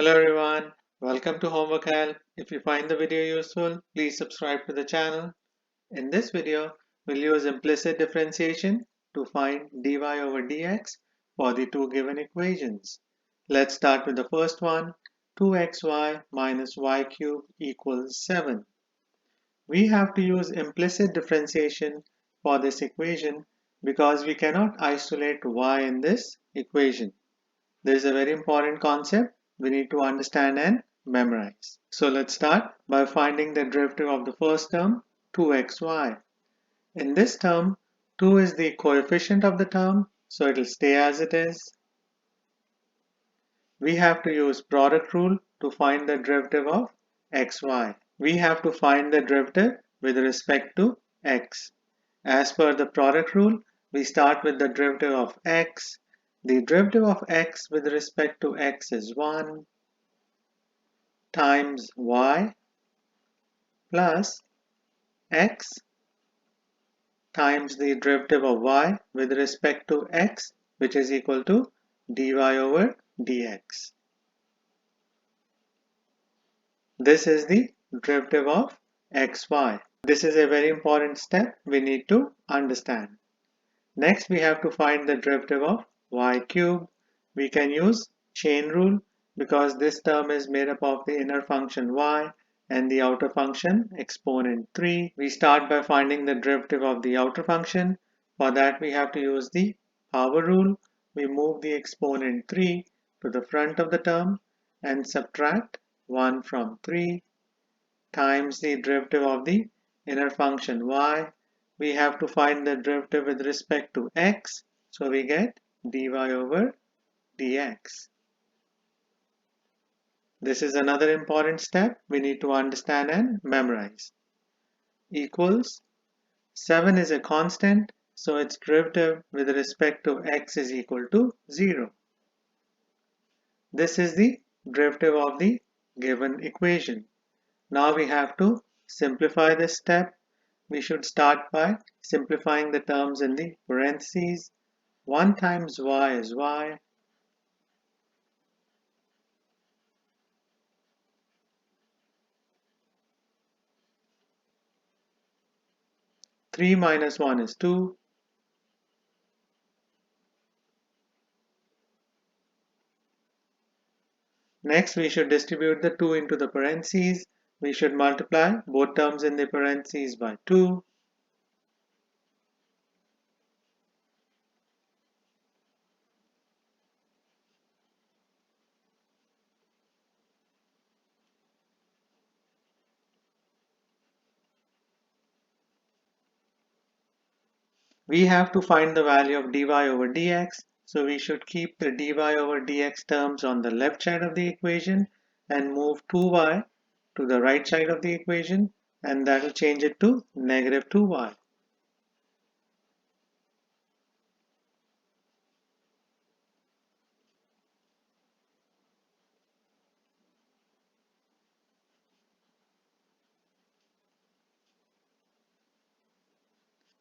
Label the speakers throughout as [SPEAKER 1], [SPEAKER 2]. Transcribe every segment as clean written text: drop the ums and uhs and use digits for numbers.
[SPEAKER 1] Hello everyone, welcome to Homework Help. If you find the video useful, please subscribe to the channel. In this video, we'll use implicit differentiation to find dy over dx for the two given equations. Let's start with the first one, 2xy minus y cubed equals 7. We have to use implicit differentiation for this equation because we cannot isolate y in this equation. This is a very important concept we need to understand and memorize. So let's start by finding the derivative of the first term, 2xy. In this term, 2 is the coefficient of the term, so it will stay as it is. We have to use product rule to find the derivative of xy. We have to find the derivative with respect to x. As per the product rule, we start with the derivative of x. The derivative of x with respect to x is 1 times y plus x times the derivative of y with respect to x, which is equal to dy over dx. This is the derivative of xy. This is a very important step we need to understand. Next, we have to find the derivative of y cubed. We can use chain rule because this term is made up of the inner function y and the outer function exponent 3. We start by finding the derivative of the outer function. For that, we have to use the power rule. We move the exponent 3 to the front of the term and subtract 1 from 3 times the derivative of the inner function y. We have to find the derivative with respect to x, so we get dy over dx. This is another important step we need to understand and memorize. Equals 7 is a constant, so its derivative with respect to x is equal to 0. This is the derivative of the given equation. Now we have to simplify this step. We should start by simplifying the terms in the parentheses. 1 times y is y. 3 minus 1 is 2. Next, we should distribute the 2 into the parentheses. We should multiply both terms in the parentheses by 2. We have to find the value of dy over dx, so we should keep the dy over dx terms on the left side of the equation and move 2y to the right side of the equation, and that will change it to negative 2y.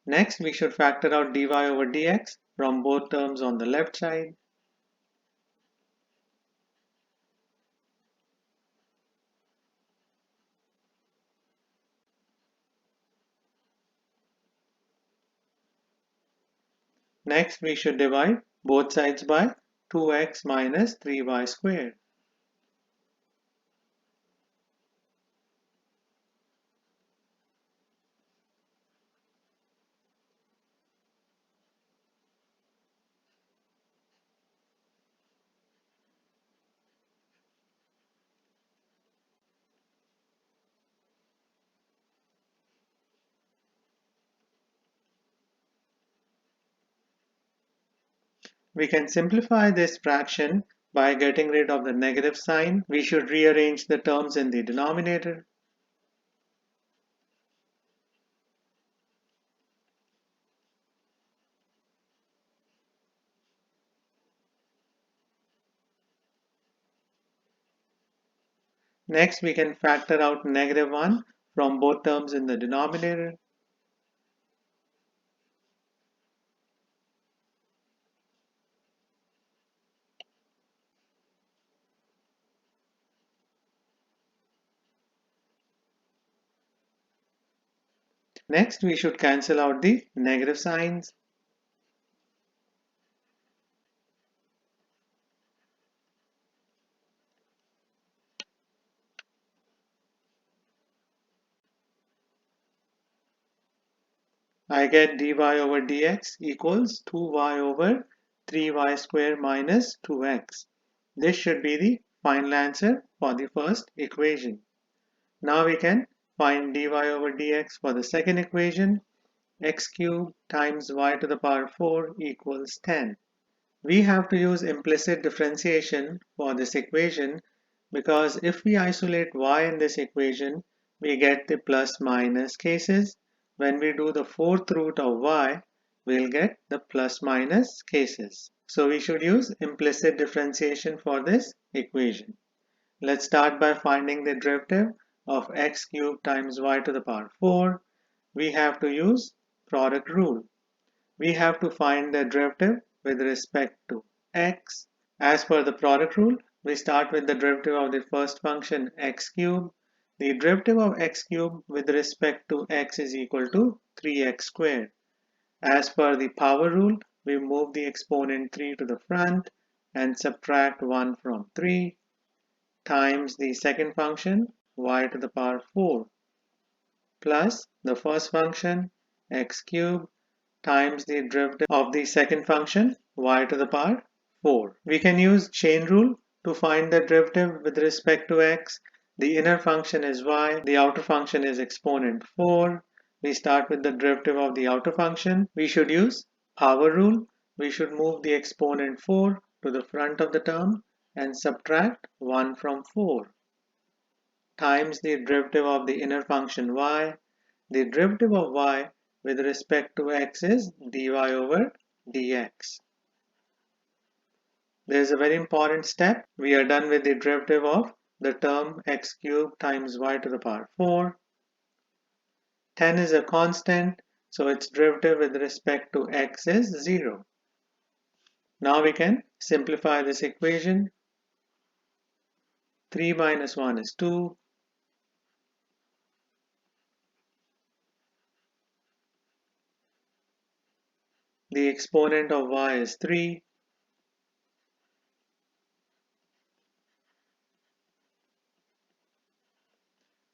[SPEAKER 1] Next, we should factor out dy over dx from both terms on the left side. Next, we should divide both sides by 2x minus 3y squared. We can simplify this fraction by getting rid of the negative sign. We should rearrange the terms in the denominator. Next, we can factor out negative 1 from both terms in the denominator. Next, we should cancel out the negative signs. I get dy over dx equals 2y over 3y square minus 2x. This should be the final answer for the first equation. Now we can find dy over dx for the second equation. X cubed times y to the power 4 equals 10. We have to use implicit differentiation for this equation because if we isolate y in this equation, we get the plus minus cases. When we do the fourth root of y, we'll get the plus minus cases. So we should use implicit differentiation for this equation. Let's start by finding the derivative of x cubed times y to the power 4. We have to use product rule. We have to find the derivative with respect to x. As per the product rule, we start with the derivative of the first function x cubed. The derivative of x cubed with respect to x is equal to 3x squared. As per the power rule, we move the exponent 3 to the front and subtract 1 from 3 times the second function y to the power 4 plus the first function x cubed times the derivative of the second function y to the power 4. We can use chain rule to find the derivative with respect to x. The inner function is y, the outer function is exponent 4. We start with the derivative of the outer function. We should use power rule. We should move the exponent 4 to the front of the term and subtract 1 from 4 times the derivative of the inner function y. The derivative of y with respect to x is dy over dx. There is a very important step. We are done with the derivative of the term x cubed times y to the power 4. 10 is a constant, so its derivative with respect to x is 0. Now we can simplify this equation. 3 minus 1 is 2. The exponent of y is 3.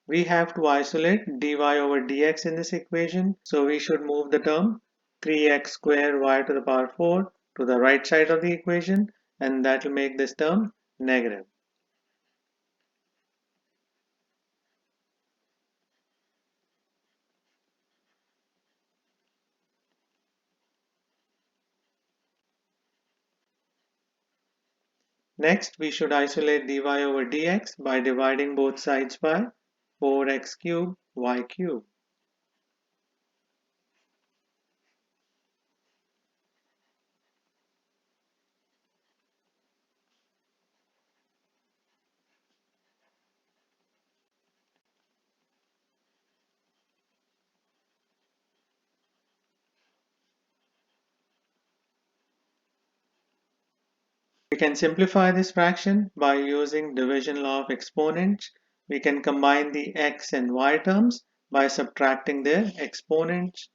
[SPEAKER 1] We have to isolate dy over dx in this equation, so we should move the term 3x squared y to the power 4 to the right side of the equation, and that will make this term negative. Next, we should isolate dy over dx by dividing both sides by 4x cubed y cubed. We can simplify this fraction by using division law of exponents. We can combine the x and y terms by subtracting their exponents.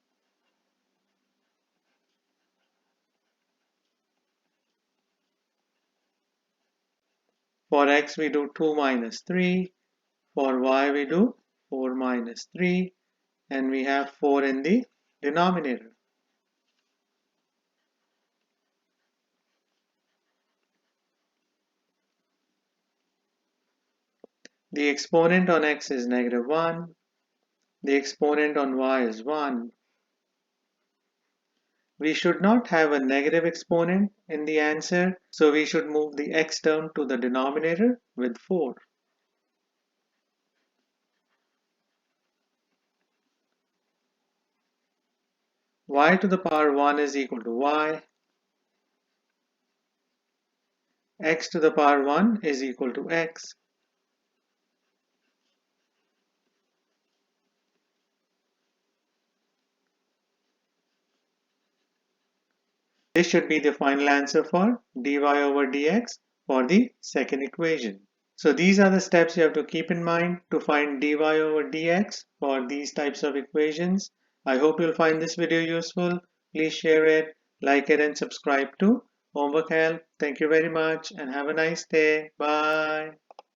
[SPEAKER 1] For x we do 2 minus 3, for y we do 4 minus 3, and we have 4 in the denominator. The exponent on x is negative 1. The exponent on y is 1. We should not have a negative exponent in the answer, so we should move the x term to the denominator with 4. Y to the power 1 is equal to y. X to the power 1 is equal to x. This should be the final answer for dy over dx for the second equation. So these are the steps you have to keep in mind to find dy over dx for these types of equations. I hope you'll find this video useful. Please share it, like it, and subscribe to Homework Help. Thank you very much and have a nice day. Bye.